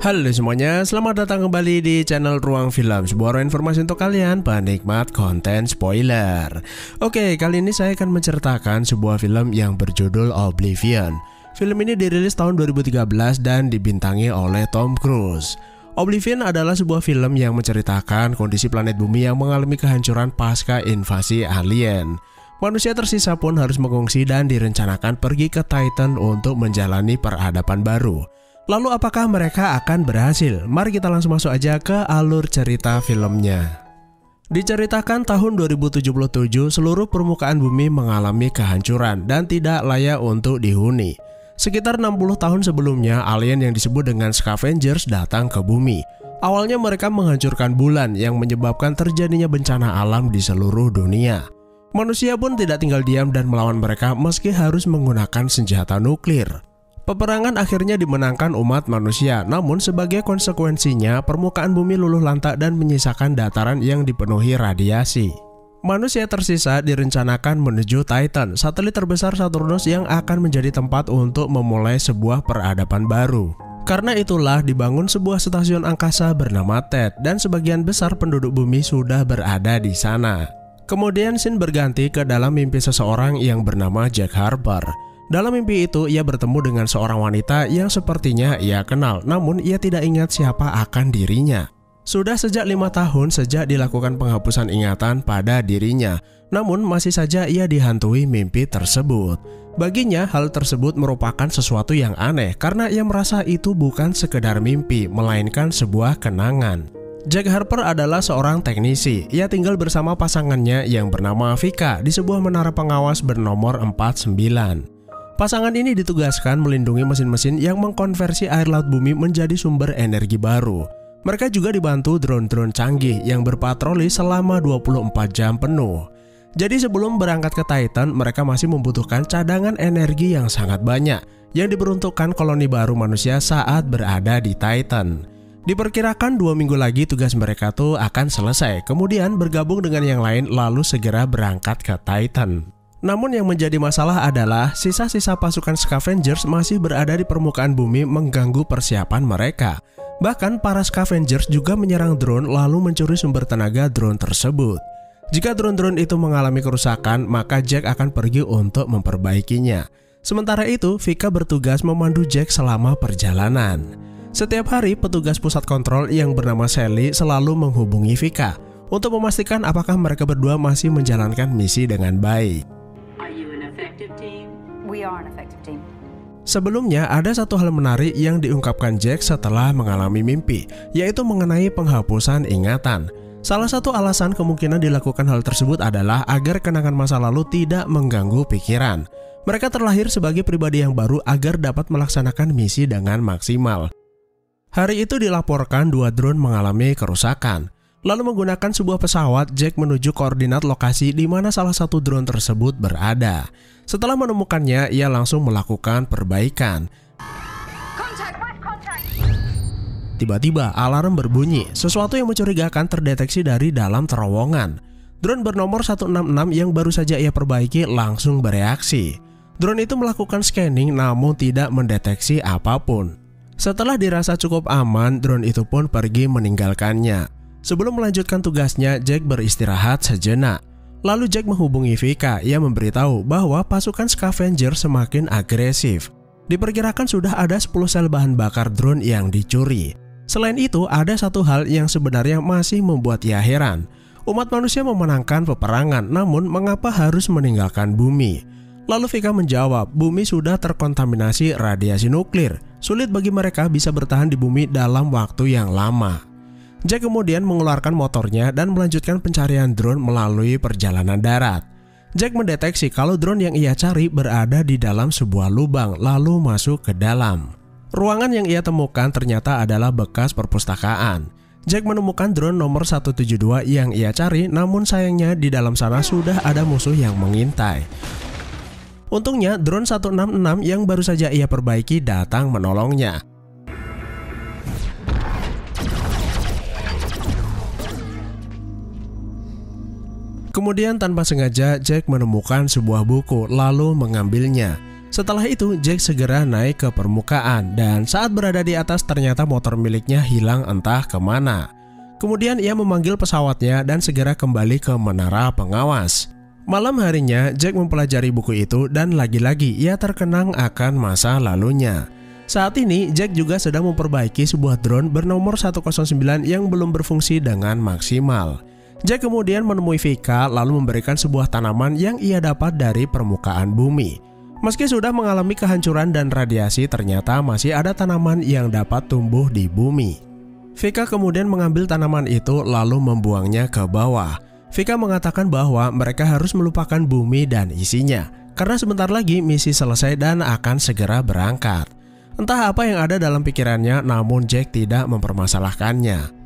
Halo semuanya, selamat datang kembali di channel Ruang Film, sebuah ruang informasi untuk kalian penikmat konten spoiler. Oke, kali ini saya akan menceritakan sebuah film yang berjudul Oblivion. Film ini dirilis tahun 2013 dan dibintangi oleh Tom Cruise. Oblivion adalah sebuah film yang menceritakan kondisi planet bumi yang mengalami kehancuran pasca invasi alien. Manusia tersisa pun harus mengungsi dan direncanakan pergi ke Titan untuk menjalani peradaban baru. Lalu apakah mereka akan berhasil? Mari kita langsung masuk aja ke alur cerita filmnya. Diceritakan tahun 2077 seluruh permukaan bumi mengalami kehancuran dan tidak layak untuk dihuni. Sekitar 60 tahun sebelumnya, alien yang disebut dengan Scavengers datang ke bumi. Awalnya mereka menghancurkan bulan yang menyebabkan terjadinya bencana alam di seluruh dunia. Manusia pun tidak tinggal diam dan melawan mereka meski harus menggunakan senjata nuklir. Peperangan akhirnya dimenangkan umat manusia, namun sebagai konsekuensinya permukaan bumi luluh lantak dan menyisakan dataran yang dipenuhi radiasi. Manusia tersisa direncanakan menuju Titan, satelit terbesar Saturnus yang akan menjadi tempat untuk memulai sebuah peradaban baru. Karena itulah dibangun sebuah stasiun angkasa bernama TED dan sebagian besar penduduk bumi sudah berada di sana. Kemudian scene berganti ke dalam mimpi seseorang yang bernama Jack Harper. Dalam mimpi itu, ia bertemu dengan seorang wanita yang sepertinya ia kenal, namun ia tidak ingat siapa akan dirinya. Sudah sejak 5 tahun sejak dilakukan penghapusan ingatan pada dirinya, namun masih saja ia dihantui mimpi tersebut. Baginya, hal tersebut merupakan sesuatu yang aneh karena ia merasa itu bukan sekedar mimpi, melainkan sebuah kenangan. Jack Harper adalah seorang teknisi. Ia tinggal bersama pasangannya yang bernama Vika di sebuah menara pengawas bernomor 49. Pasangan ini ditugaskan melindungi mesin-mesin yang mengkonversi air laut bumi menjadi sumber energi baru. Mereka juga dibantu drone-drone canggih yang berpatroli selama 24 jam penuh. Jadi sebelum berangkat ke Titan, mereka masih membutuhkan cadangan energi yang sangat banyak yang diperuntukkan koloni baru manusia saat berada di Titan. Diperkirakan 2 minggu lagi tugas mereka tuh akan selesai, kemudian bergabung dengan yang lain lalu segera berangkat ke Titan. Namun yang menjadi masalah adalah sisa-sisa pasukan Scavengers masih berada di permukaan bumi mengganggu persiapan mereka. Bahkan para Scavengers juga menyerang drone lalu mencuri sumber tenaga drone tersebut. Jika drone-drone itu mengalami kerusakan, maka Jack akan pergi untuk memperbaikinya. Sementara itu, Vika bertugas memandu Jack selama perjalanan. Setiap hari, petugas pusat kontrol yang bernama Sally selalu menghubungi Vika untuk memastikan apakah mereka berdua masih menjalankan misi dengan baik. Sebelumnya ada satu hal menarik yang diungkapkan Jack setelah mengalami mimpi, yaitu mengenai penghapusan ingatan. Salah satu alasan kemungkinan dilakukan hal tersebut adalah agar kenangan masa lalu tidak mengganggu pikiran. Mereka terlahir sebagai pribadi yang baru agar dapat melaksanakan misi dengan maksimal. Hari itu dilaporkan 2 drone mengalami kerusakan. Lalu menggunakan sebuah pesawat, Jack menuju koordinat lokasi di mana salah satu drone tersebut berada. Setelah menemukannya, ia langsung melakukan perbaikan. Tiba-tiba alarm berbunyi, sesuatu yang mencurigakan terdeteksi dari dalam terowongan. Drone bernomor 166 yang baru saja ia perbaiki langsung bereaksi. Drone itu melakukan scanning namun tidak mendeteksi apapun. Setelah dirasa cukup aman, drone itu pun pergi meninggalkannya. Sebelum melanjutkan tugasnya, Jack beristirahat sejenak. Lalu Jack menghubungi Vika yang memberitahu bahwa pasukan Scavenger semakin agresif. Diperkirakan sudah ada 10 sel bahan bakar drone yang dicuri. Selain itu, ada satu hal yang sebenarnya masih membuat ia heran. Umat manusia memenangkan peperangan, namun mengapa harus meninggalkan bumi? Lalu Vika menjawab, bumi sudah terkontaminasi radiasi nuklir. Sulit bagi mereka bisa bertahan di bumi dalam waktu yang lama. Jack kemudian mengeluarkan motornya dan melanjutkan pencarian drone melalui perjalanan darat. Jack mendeteksi kalau drone yang ia cari berada di dalam sebuah lubang lalu masuk ke dalam. Ruangan yang ia temukan ternyata adalah bekas perpustakaan. Jack menemukan drone nomor 172 yang ia cari, namun sayangnya di dalam sana sudah ada musuh yang mengintai. Untungnya drone 166 yang baru saja ia perbaiki datang menolongnya. Kemudian tanpa sengaja Jack menemukan sebuah buku lalu mengambilnya. Setelah itu, Jack segera naik ke permukaan dan saat berada di atas ternyata motor miliknya hilang entah kemana. Kemudian ia memanggil pesawatnya dan segera kembali ke menara pengawas. Malam harinya, Jack mempelajari buku itu dan lagi-lagi ia terkenang akan masa lalunya. Saat ini, Jack juga sedang memperbaiki sebuah drone bernomor 109 yang belum berfungsi dengan maksimal. Jack kemudian menemui Vika lalu memberikan sebuah tanaman yang ia dapat dari permukaan bumi. Meski sudah mengalami kehancuran dan radiasi, ternyata masih ada tanaman yang dapat tumbuh di bumi. Vika kemudian mengambil tanaman itu lalu membuangnya ke bawah. Vika mengatakan bahwa mereka harus melupakan bumi dan isinya, karena sebentar lagi misi selesai dan akan segera berangkat. Entah apa yang ada dalam pikirannya, namun Jack tidak mempermasalahkannya.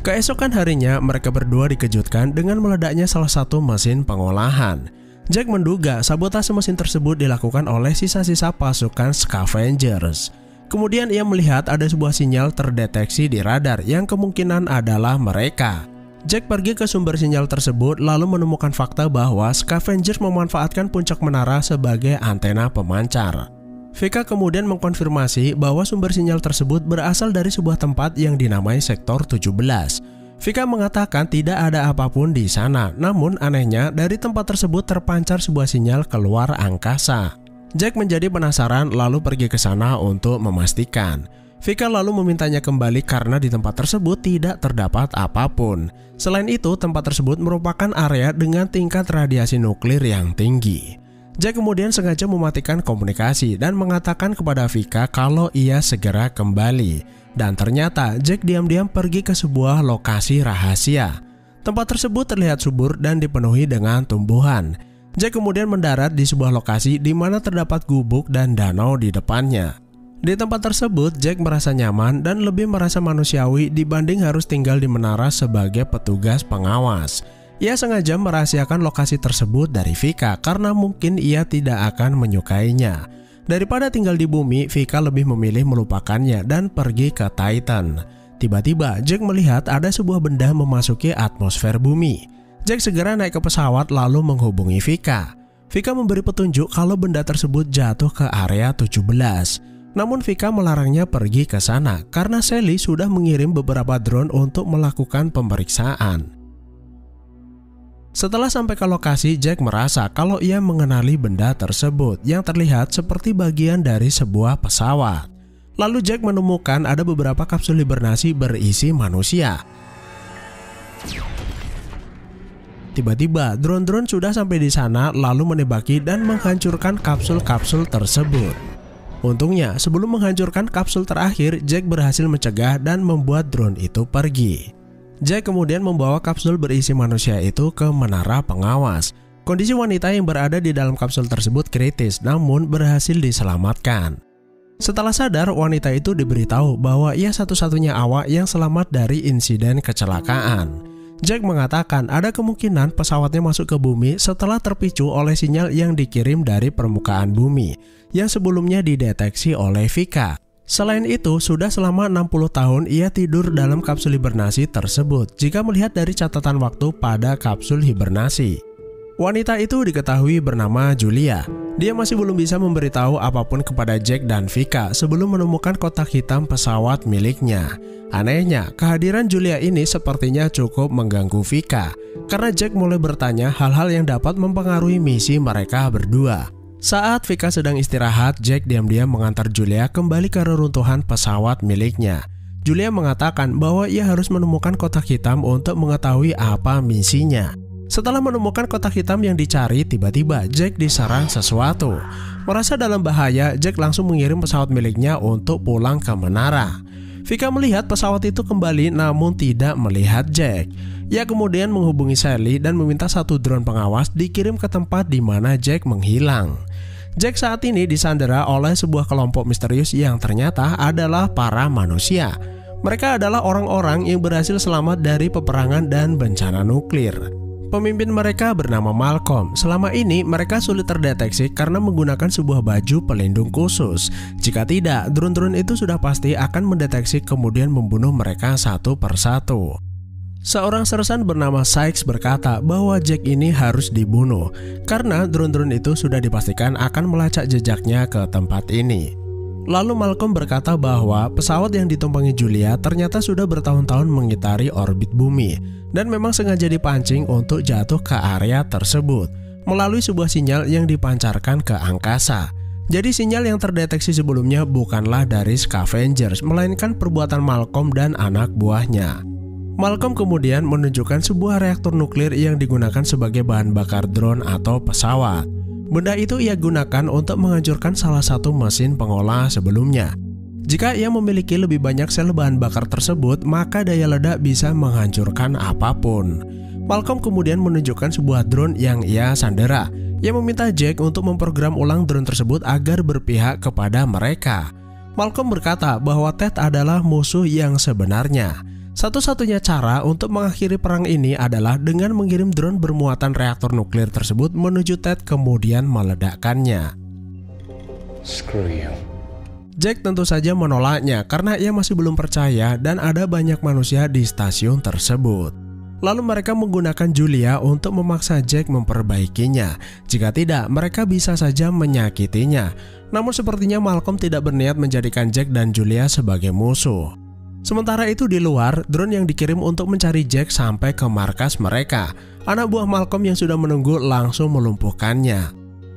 Keesokan harinya, mereka berdua dikejutkan dengan meledaknya salah satu mesin pengolahan. Jack menduga sabotase mesin tersebut dilakukan oleh sisa-sisa pasukan scavengers. Kemudian ia melihat ada sebuah sinyal terdeteksi di radar yang kemungkinan adalah mereka. Jack pergi ke sumber sinyal tersebut lalu menemukan fakta bahwa scavengers memanfaatkan puncak menara sebagai antena pemancar. Vika kemudian mengkonfirmasi bahwa sumber sinyal tersebut berasal dari sebuah tempat yang dinamai Sektor 17. Vika mengatakan tidak ada apapun di sana, namun anehnya dari tempat tersebut terpancar sebuah sinyal keluar angkasa. Jack menjadi penasaran lalu pergi ke sana untuk memastikan. Vika lalu memintanya kembali karena di tempat tersebut tidak terdapat apapun. Selain itu, tempat tersebut merupakan area dengan tingkat radiasi nuklir yang tinggi. Jack kemudian sengaja mematikan komunikasi dan mengatakan kepada Vika kalau ia segera kembali. Dan ternyata Jack diam-diam pergi ke sebuah lokasi rahasia. Tempat tersebut terlihat subur dan dipenuhi dengan tumbuhan. Jack kemudian mendarat di sebuah lokasi di mana terdapat gubuk dan danau di depannya. Di tempat tersebut, Jack merasa nyaman dan lebih merasa manusiawi dibanding harus tinggal di menara sebagai petugas pengawas. Ia sengaja merahasiakan lokasi tersebut dari Vika karena mungkin ia tidak akan menyukainya. Daripada tinggal di bumi, Vika lebih memilih melupakannya dan pergi ke Titan. Tiba-tiba Jack melihat ada sebuah benda memasuki atmosfer bumi. Jack segera naik ke pesawat lalu menghubungi Vika. Vika memberi petunjuk kalau benda tersebut jatuh ke area 17. Namun Vika melarangnya pergi ke sana karena Sally sudah mengirim beberapa drone untuk melakukan pemeriksaan. Setelah sampai ke lokasi, Jack merasa kalau ia mengenali benda tersebut yang terlihat seperti bagian dari sebuah pesawat. Lalu Jack menemukan ada beberapa kapsul hibernasi berisi manusia. Tiba-tiba drone-drone sudah sampai di sana lalu menembaki dan menghancurkan kapsul-kapsul tersebut. Untungnya sebelum menghancurkan kapsul terakhir, Jack berhasil mencegah dan membuat drone itu pergi. Jack kemudian membawa kapsul berisi manusia itu ke menara pengawas. Kondisi wanita yang berada di dalam kapsul tersebut kritis namun berhasil diselamatkan. Setelah sadar, wanita itu diberitahu bahwa ia satu-satunya awak yang selamat dari insiden kecelakaan. Jack mengatakan ada kemungkinan pesawatnya masuk ke bumi setelah terpicu oleh sinyal yang dikirim dari permukaan bumi yang sebelumnya dideteksi oleh Vika. Selain itu, sudah selama 60 tahun ia tidur dalam kapsul hibernasi tersebut jika melihat dari catatan waktu pada kapsul hibernasi. Wanita itu diketahui bernama Julia. Dia masih belum bisa memberitahu apapun kepada Jack dan Vika sebelum menemukan kotak hitam pesawat miliknya. Anehnya, kehadiran Julia ini sepertinya cukup mengganggu Vika karena Jack mulai bertanya hal-hal yang dapat mempengaruhi misi mereka berdua. Saat Vika sedang istirahat, Jack diam-diam mengantar Julia kembali ke reruntuhan pesawat miliknya. Julia mengatakan bahwa ia harus menemukan kotak hitam untuk mengetahui apa misinya. Setelah menemukan kotak hitam yang dicari, tiba-tiba Jack diserang sesuatu. Merasa dalam bahaya, Jack langsung mengirim pesawat miliknya untuk pulang ke menara. Vika melihat pesawat itu kembali namun tidak melihat Jack. Ia kemudian menghubungi Sally dan meminta satu drone pengawas dikirim ke tempat di mana Jack menghilang. Jack saat ini disandera oleh sebuah kelompok misterius yang ternyata adalah para manusia. Mereka adalah orang-orang yang berhasil selamat dari peperangan dan bencana nuklir. Pemimpin mereka bernama Malcolm. Selama ini mereka sulit terdeteksi karena menggunakan sebuah baju pelindung khusus. Jika tidak, drone-drone itu sudah pasti akan mendeteksi kemudian membunuh mereka satu persatu. Seorang sersan bernama Sykes berkata bahwa Jack ini harus dibunuh karena drone-drone itu sudah dipastikan akan melacak jejaknya ke tempat ini. Lalu Malcolm berkata bahwa pesawat yang ditumpangi Julia ternyata sudah bertahun-tahun mengitari orbit bumi dan memang sengaja dipancing untuk jatuh ke area tersebut melalui sebuah sinyal yang dipancarkan ke angkasa. Jadi sinyal yang terdeteksi sebelumnya bukanlah dari scavengers, melainkan perbuatan Malcolm dan anak buahnya. Malcolm kemudian menunjukkan sebuah reaktor nuklir yang digunakan sebagai bahan bakar drone atau pesawat. Benda itu ia gunakan untuk menghancurkan salah satu mesin pengolah sebelumnya. Jika ia memiliki lebih banyak sel bahan bakar tersebut, maka daya ledak bisa menghancurkan apapun. Malcolm kemudian menunjukkan sebuah drone yang ia sandera. Ia meminta Jack untuk memprogram ulang drone tersebut agar berpihak kepada mereka. Malcolm berkata bahwa Ted adalah musuh yang sebenarnya. Satu-satunya cara untuk mengakhiri perang ini adalah dengan mengirim drone bermuatan reaktor nuklir tersebut menuju Ted kemudian meledakkannya. Screw you. Jack tentu saja menolaknya karena ia masih belum percaya dan ada banyak manusia di stasiun tersebut. Lalu mereka menggunakan Julia untuk memaksa Jack memperbaikinya. Jika tidak, mereka bisa saja menyakitinya. Namun sepertinya Malcolm tidak berniat menjadikan Jack dan Julia sebagai musuh. Sementara itu di luar, drone yang dikirim untuk mencari Jack sampai ke markas mereka. Anak buah Malcolm yang sudah menunggu langsung melumpuhkannya.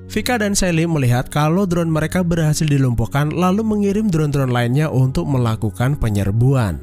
Vika dan Sally melihat kalau drone mereka berhasil dilumpuhkan lalu mengirim drone-drone lainnya untuk melakukan penyerbuan.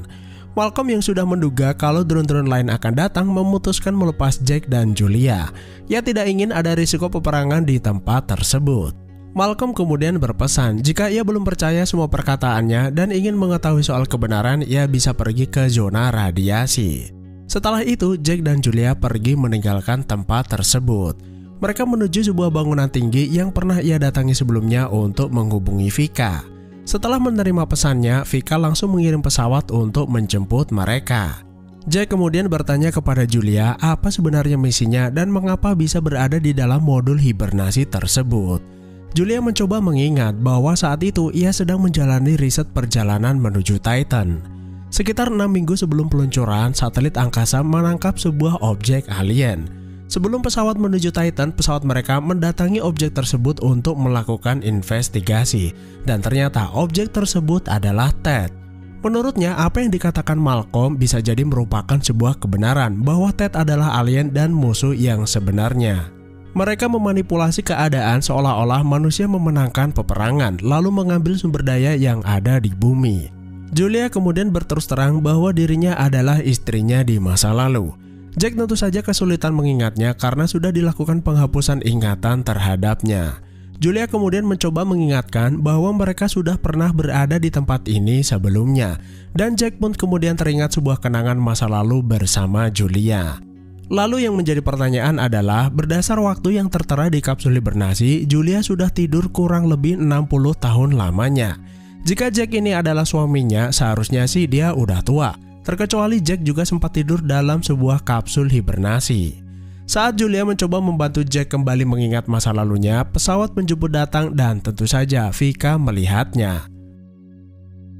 Malcolm yang sudah menduga kalau drone-drone lain akan datang memutuskan melepas Jack dan Julia. Ia tidak ingin ada risiko peperangan di tempat tersebut. Malcolm kemudian berpesan jika ia belum percaya semua perkataannya dan ingin mengetahui soal kebenaran, ia bisa pergi ke zona radiasi. Setelah itu, Jack dan Julia pergi meninggalkan tempat tersebut. Mereka menuju sebuah bangunan tinggi yang pernah ia datangi sebelumnya untuk menghubungi Vika. Setelah menerima pesannya, Vika langsung mengirim pesawat untuk menjemput mereka. Jack kemudian bertanya kepada Julia apa sebenarnya misinya dan mengapa bisa berada di dalam modul hibernasi tersebut. Julia mencoba mengingat bahwa saat itu ia sedang menjalani riset perjalanan menuju Titan. Sekitar 6 minggu sebelum peluncuran, satelit angkasa menangkap sebuah objek alien. Sebelum pesawat menuju Titan, pesawat mereka mendatangi objek tersebut untuk melakukan investigasi. Dan ternyata objek tersebut adalah Ted. Menurutnya, apa yang dikatakan Malcolm bisa jadi merupakan sebuah kebenaran bahwa Ted adalah alien dan musuh yang sebenarnya. Mereka memanipulasi keadaan seolah-olah manusia memenangkan peperangan lalu mengambil sumber daya yang ada di bumi. Julia kemudian berterus terang bahwa dirinya adalah istrinya di masa lalu. Jack tentu saja kesulitan mengingatnya karena sudah dilakukan penghapusan ingatan terhadapnya. Julia kemudian mencoba mengingatkan bahwa mereka sudah pernah berada di tempat ini sebelumnya. Dan Jack pun kemudian teringat sebuah kenangan masa lalu bersama Julia. Lalu yang menjadi pertanyaan adalah, berdasar waktu yang tertera di kapsul hibernasi, Julia sudah tidur kurang lebih 60 tahun lamanya. Jika Jack ini adalah suaminya, seharusnya sih dia udah tua. Terkecuali Jack juga sempat tidur dalam sebuah kapsul hibernasi. Saat Julia mencoba membantu Jack kembali mengingat masa lalunya, pesawat penjemput datang dan tentu saja Vika melihatnya.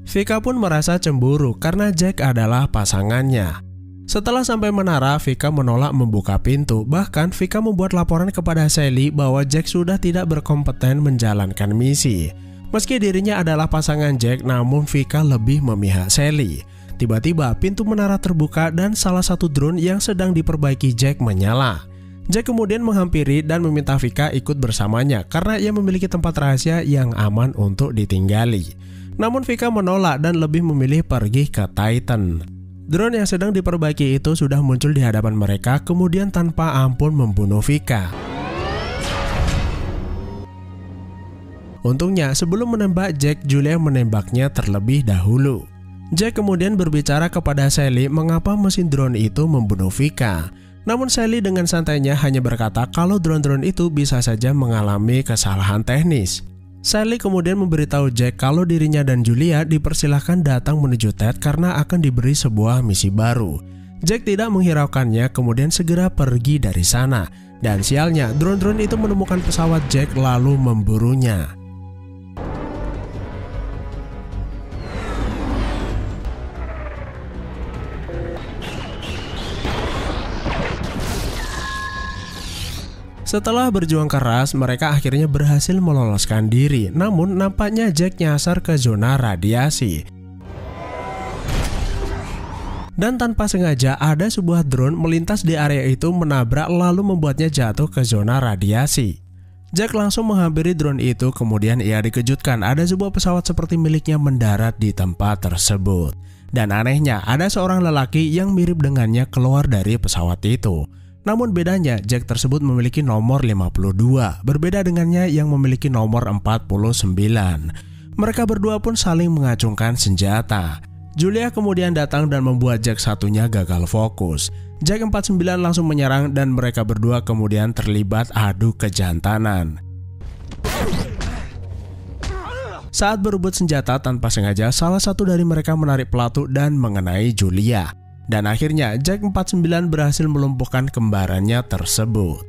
Vika pun merasa cemburu karena Jack adalah pasangannya. Setelah sampai menara, Vika menolak membuka pintu. Bahkan Vika membuat laporan kepada Sally bahwa Jack sudah tidak berkompeten menjalankan misi. Meski dirinya adalah pasangan Jack, namun Vika lebih memihak Sally. Tiba-tiba pintu menara terbuka dan salah satu drone yang sedang diperbaiki Jack menyala. Jack kemudian menghampiri dan meminta Vika ikut bersamanya karena ia memiliki tempat rahasia yang aman untuk ditinggali. Namun Vika menolak dan lebih memilih pergi ke Titan. Drone yang sedang diperbaiki itu sudah muncul di hadapan mereka kemudian tanpa ampun membunuh Vika. Untungnya sebelum menembak Jack, Julia menembaknya terlebih dahulu. Jack kemudian berbicara kepada Sally mengapa mesin drone itu membunuh Vika. Namun Sally dengan santainya hanya berkata kalau drone-drone itu bisa saja mengalami kesalahan teknis. Sally kemudian memberitahu Jack kalau dirinya dan Julia dipersilahkan datang menuju Ted karena akan diberi sebuah misi baru. Jack tidak menghiraukannya kemudian segera pergi dari sana. Dan sialnya, drone-drone itu menemukan pesawat Jack lalu memburunya. Setelah berjuang keras, mereka akhirnya berhasil meloloskan diri. Namun nampaknya Jack nyasar ke zona radiasi. Dan tanpa sengaja ada sebuah drone melintas di area itu menabrak lalu membuatnya jatuh ke zona radiasi. Jack langsung menghampiri drone itu, kemudian ia dikejutkan ada sebuah pesawat seperti miliknya mendarat di tempat tersebut. Dan anehnya ada seorang lelaki yang mirip dengannya keluar dari pesawat itu. Namun bedanya Jack tersebut memiliki nomor 52, berbeda dengannya yang memiliki nomor 49. Mereka berdua pun saling mengacungkan senjata. Julia kemudian datang dan membuat Jack satunya gagal fokus. Jack 49 langsung menyerang dan mereka berdua kemudian terlibat adu kejantanan. Saat berebut senjata tanpa sengaja, salah satu dari mereka menarik pelatu dan mengenai Julia. Dan akhirnya Jack 49 berhasil melumpuhkan kembarannya tersebut.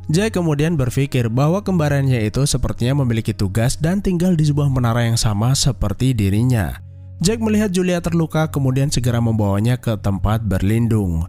Jack kemudian berpikir bahwa kembarannya itu sepertinya memiliki tugas dan tinggal di sebuah menara yang sama seperti dirinya. Jack melihat Julia terluka kemudian segera membawanya ke tempat berlindung.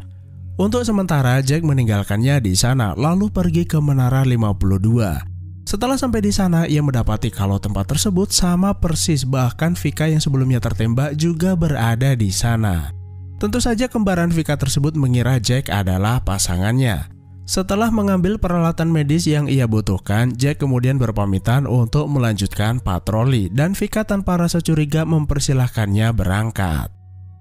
Untuk sementara Jack meninggalkannya di sana lalu pergi ke menara 52. Setelah sampai di sana ia mendapati kalau tempat tersebut sama persis, bahkan Vika yang sebelumnya tertembak juga berada di sana. Tentu saja kembaran Vika tersebut mengira Jack adalah pasangannya. Setelah mengambil peralatan medis yang ia butuhkan, Jack kemudian berpamitan untuk melanjutkan patroli dan Vika tanpa rasa curiga mempersilahkannya berangkat.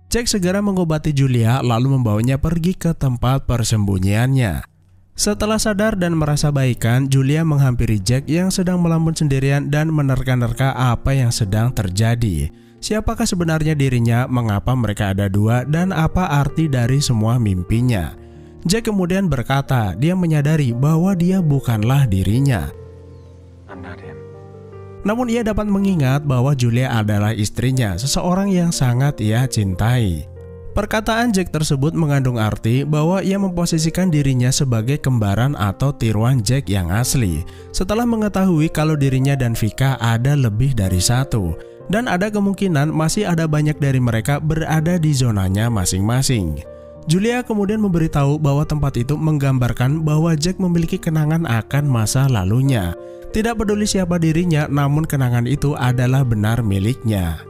Jack segera mengobati Julia lalu membawanya pergi ke tempat persembunyiannya. Setelah sadar dan merasa baikan, Julia menghampiri Jack yang sedang melamun sendirian dan menerka-nerka apa yang sedang terjadi. Siapakah sebenarnya dirinya, mengapa mereka ada dua, dan apa arti dari semua mimpinya. Jack kemudian berkata dia menyadari bahwa dia bukanlah dirinya. Namun ia dapat mengingat bahwa Julia adalah istrinya, seseorang yang sangat ia cintai. Perkataan Jack tersebut mengandung arti bahwa ia memposisikan dirinya sebagai kembaran atau tiruan Jack yang asli. Setelah mengetahui kalau dirinya dan Vika ada lebih dari satu, dan ada kemungkinan masih ada banyak dari mereka berada di zonanya masing-masing. Julia kemudian memberitahu bahwa tempat itu menggambarkan bahwa Jack memiliki kenangan akan masa lalunya. Tidak peduli siapa dirinya, namun kenangan itu adalah benar miliknya.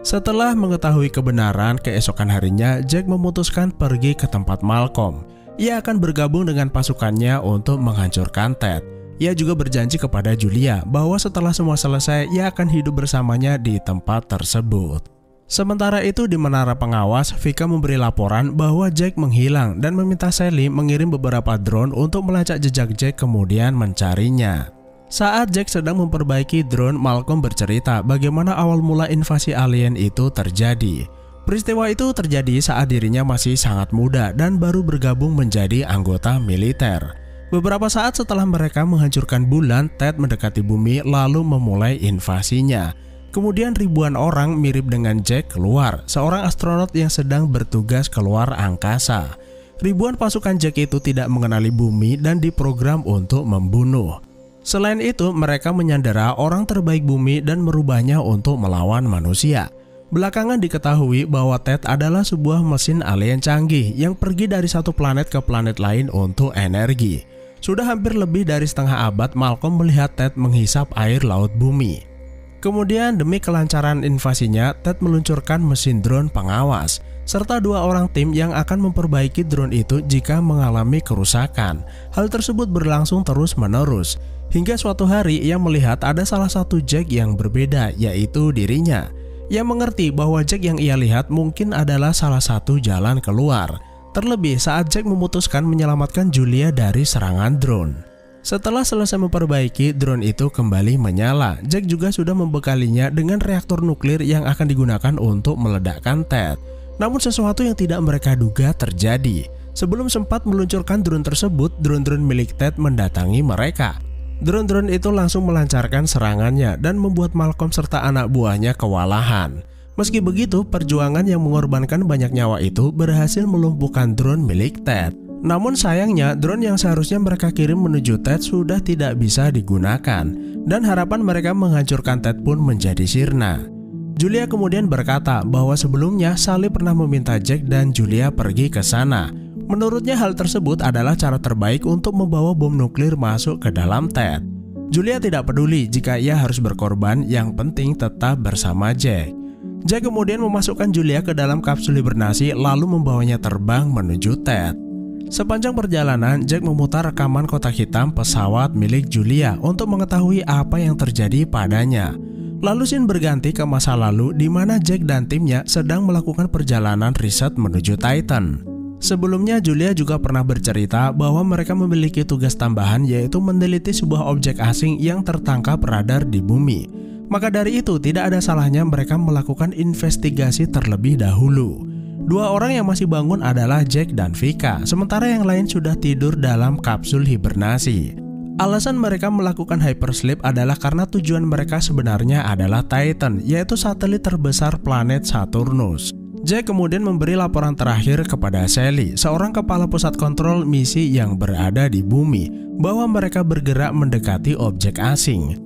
Setelah mengetahui kebenaran, keesokan harinya Jack memutuskan pergi ke tempat Malcolm. Ia akan bergabung dengan pasukannya untuk menghancurkan Ted. Ia juga berjanji kepada Julia bahwa setelah semua selesai ia akan hidup bersamanya di tempat tersebut. Sementara itu di menara pengawas, Vika memberi laporan bahwa Jack menghilang dan meminta Sally mengirim beberapa drone untuk melacak jejak Jack kemudian mencarinya. Saat Jack sedang memperbaiki drone, Malcolm bercerita bagaimana awal mula invasi alien itu terjadi. Peristiwa itu terjadi saat dirinya masih sangat muda dan baru bergabung menjadi anggota militer. Beberapa saat setelah mereka menghancurkan bulan, Ted mendekati bumi lalu memulai invasinya. Kemudian ribuan orang mirip dengan Jack keluar, seorang astronot yang sedang bertugas keluar angkasa. Ribuan pasukan Jack itu tidak mengenali bumi dan diprogram untuk membunuh. Selain itu, mereka menyandera orang terbaik bumi dan merubahnya untuk melawan manusia. Belakangan diketahui bahwa Ted adalah sebuah mesin alien canggih yang pergi dari satu planet ke planet lain untuk energi. Sudah hampir lebih dari setengah abad Malcolm melihat Ted menghisap air laut bumi. Kemudian demi kelancaran invasinya, Ted meluncurkan mesin drone pengawas, serta 2 orang tim yang akan memperbaiki drone itu jika mengalami kerusakan. Hal tersebut berlangsung terus-menerus, hingga suatu hari ia melihat ada salah satu Jack yang berbeda, yaitu dirinya. Ia mengerti bahwa Jack yang ia lihat mungkin adalah salah satu jalan keluar. Terlebih saat Jack memutuskan menyelamatkan Julia dari serangan drone. Setelah selesai memperbaiki, drone itu kembali menyala. Jack juga sudah membekalinya dengan reaktor nuklir yang akan digunakan untuk meledakkan Ted. Namun sesuatu yang tidak mereka duga terjadi. Sebelum sempat meluncurkan drone tersebut, drone-drone milik Ted mendatangi mereka. Drone-drone itu langsung melancarkan serangannya dan membuat Malcolm serta anak buahnya kewalahan. Meski begitu, perjuangan yang mengorbankan banyak nyawa itu berhasil melumpuhkan drone milik Ted. Namun sayangnya, drone yang seharusnya mereka kirim menuju Ted sudah tidak bisa digunakan, dan harapan mereka menghancurkan Ted pun menjadi sirna. Julia kemudian berkata bahwa sebelumnya Sally pernah meminta Jack dan Julia pergi ke sana. Menurutnya hal tersebut adalah cara terbaik untuk membawa bom nuklir masuk ke dalam Ted. Julia tidak peduli jika ia harus berkorban, yang penting tetap bersama Jack. Jack kemudian memasukkan Julia ke dalam kapsul hibernasi lalu membawanya terbang menuju Ted. Sepanjang perjalanan, Jack memutar rekaman kotak hitam pesawat milik Julia untuk mengetahui apa yang terjadi padanya. Lalu scene berganti ke masa lalu di mana Jack dan timnya sedang melakukan perjalanan riset menuju Titan. Sebelumnya Julia juga pernah bercerita bahwa mereka memiliki tugas tambahan, yaitu meneliti sebuah objek asing yang tertangkap radar di bumi. Maka dari itu tidak ada salahnya mereka melakukan investigasi terlebih dahulu. Dua orang yang masih bangun adalah Jack dan Vika, sementara yang lain sudah tidur dalam kapsul hibernasi. Alasan mereka melakukan hypersleep adalah karena tujuan mereka sebenarnya adalah Titan, yaitu satelit terbesar planet Saturnus. Jack kemudian memberi laporan terakhir kepada Sally, seorang kepala pusat kontrol misi yang berada di bumi, bahwa mereka bergerak mendekati objek asing.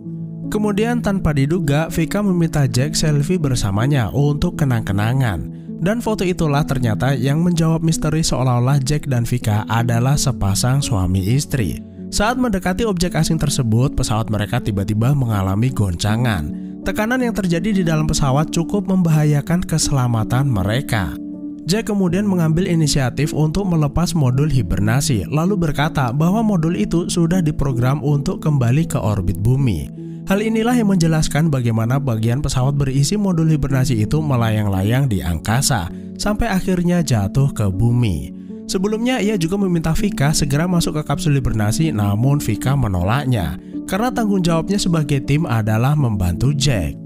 Kemudian tanpa diduga, Vika meminta Jack selfie bersamanya untuk kenang-kenangan. Dan foto itulah ternyata yang menjawab misteri seolah-olah Jack dan Vika adalah sepasang suami istri. Saat mendekati objek asing tersebut, pesawat mereka tiba-tiba mengalami goncangan. Tekanan yang terjadi di dalam pesawat cukup membahayakan keselamatan mereka. Jack kemudian mengambil inisiatif untuk melepas modul hibernasi, lalu berkata bahwa modul itu sudah diprogram untuk kembali ke orbit bumi. Hal inilah yang menjelaskan bagaimana bagian pesawat berisi modul hibernasi itu melayang-layang di angkasa, sampai akhirnya jatuh ke bumi. Sebelumnya ia juga meminta Vika segera masuk ke kapsul hibernasi, namun Vika menolaknya karena tanggung jawabnya sebagai tim adalah membantu Jack.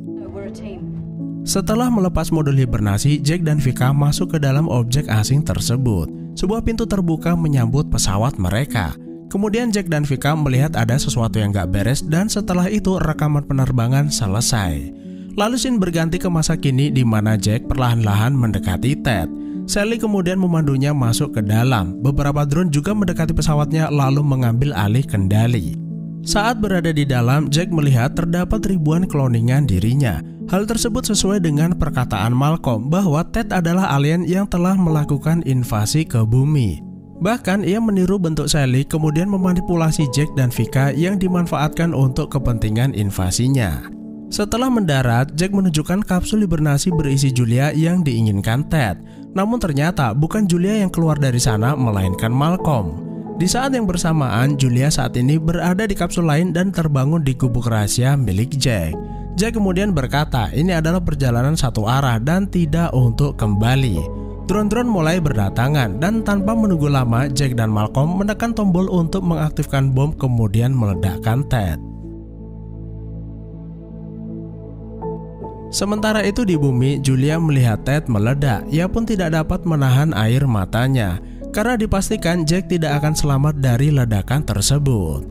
Setelah melepas modul hibernasi, Jack dan Vika masuk ke dalam objek asing tersebut. Sebuah pintu terbuka menyambut pesawat mereka. Kemudian Jack dan Vika melihat ada sesuatu yang gak beres, dan setelah itu rekaman penerbangan selesai. Lalu scene berganti ke masa kini di mana Jack perlahan-lahan mendekati Ted. Sally kemudian memandunya masuk ke dalam. Beberapa drone juga mendekati pesawatnya lalu mengambil alih kendali. Saat berada di dalam, Jack melihat terdapat ribuan kloningan dirinya. Hal tersebut sesuai dengan perkataan Malcolm bahwa Ted adalah alien yang telah melakukan invasi ke bumi. Bahkan ia meniru bentuk Sally kemudian memanipulasi Jack dan Vika yang dimanfaatkan untuk kepentingan invasinya. Setelah mendarat, Jack menunjukkan kapsul hibernasi berisi Julia yang diinginkan Ted. Namun ternyata bukan Julia yang keluar dari sana, melainkan Malcolm. Di saat yang bersamaan, Julia saat ini berada di kapsul lain dan terbangun di gubuk rahasia milik Jack. Jack kemudian berkata ini adalah perjalanan satu arah dan tidak untuk kembali. Drone-drone mulai berdatangan dan tanpa menunggu lama, Jack dan Malcolm menekan tombol untuk mengaktifkan bom kemudian meledakkan Ted. Sementara itu di bumi, Julia melihat Ted meledak. Ia pun tidak dapat menahan air matanya karena dipastikan Jack tidak akan selamat dari ledakan tersebut.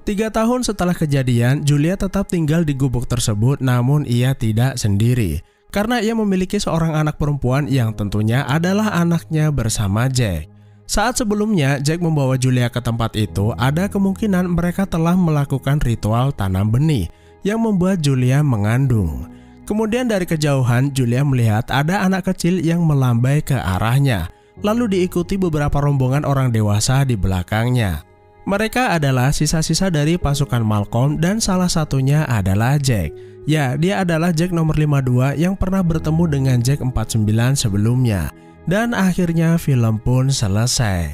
3 tahun setelah kejadian, Julia tetap tinggal di gubuk tersebut, namun ia tidak sendiri karena ia memiliki seorang anak perempuan yang tentunya adalah anaknya bersama Jack. Saat sebelumnya Jack membawa Julia ke tempat itu, ada kemungkinan mereka telah melakukan ritual tanam benih yang membuat Julia mengandung. Kemudian dari kejauhan Julia melihat ada anak kecil yang melambai ke arahnya, lalu diikuti beberapa rombongan orang dewasa di belakangnya. Mereka adalah sisa-sisa dari pasukan Malcolm dan salah satunya adalah Jack. Ya, dia adalah Jack nomor 52 yang pernah bertemu dengan Jack 49 sebelumnya. Dan akhirnya film pun selesai.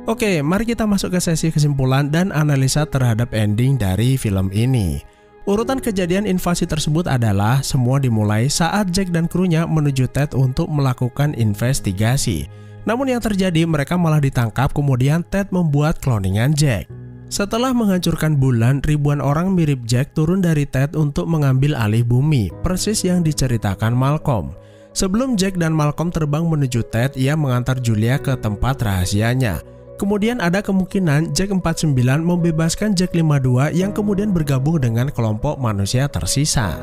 Oke, mari kita masuk ke sesi kesimpulan dan analisa terhadap ending dari film ini. Urutan kejadian invasi tersebut adalah semua dimulai saat Jack dan krunya menuju Ted untuk melakukan investigasi. Namun yang terjadi mereka malah ditangkap, kemudian Ted membuat kloningan Jack. Setelah menghancurkan bulan, ribuan orang mirip Jack turun dari Ted untuk mengambil alih bumi, persis yang diceritakan Malcolm. Sebelum Jack dan Malcolm terbang menuju Ted, ia mengantar Julia ke tempat rahasianya. Kemudian ada kemungkinan Jack 49 membebaskan Jack 52 yang kemudian bergabung dengan kelompok manusia tersisa.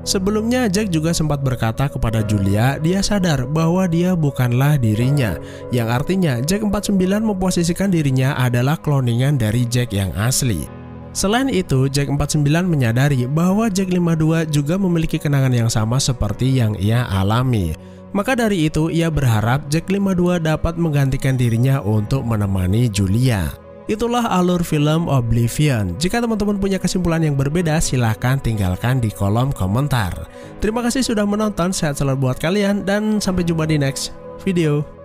Sebelumnya Jack juga sempat berkata kepada Julia dia sadar bahwa dia bukanlah dirinya, yang artinya Jack 49 memposisikan dirinya adalah kloningan dari Jack yang asli. Selain itu, Jack 49 menyadari bahwa Jack 52 juga memiliki kenangan yang sama seperti yang ia alami. Maka dari itu ia berharap Jack 52 dapat menggantikan dirinya untuk menemani Julia. Itulah alur film Oblivion. Jika teman-teman punya kesimpulan yang berbeda, silahkan tinggalkan di kolom komentar. Terima kasih sudah menonton, sehat selalu buat kalian, dan sampai jumpa di next video.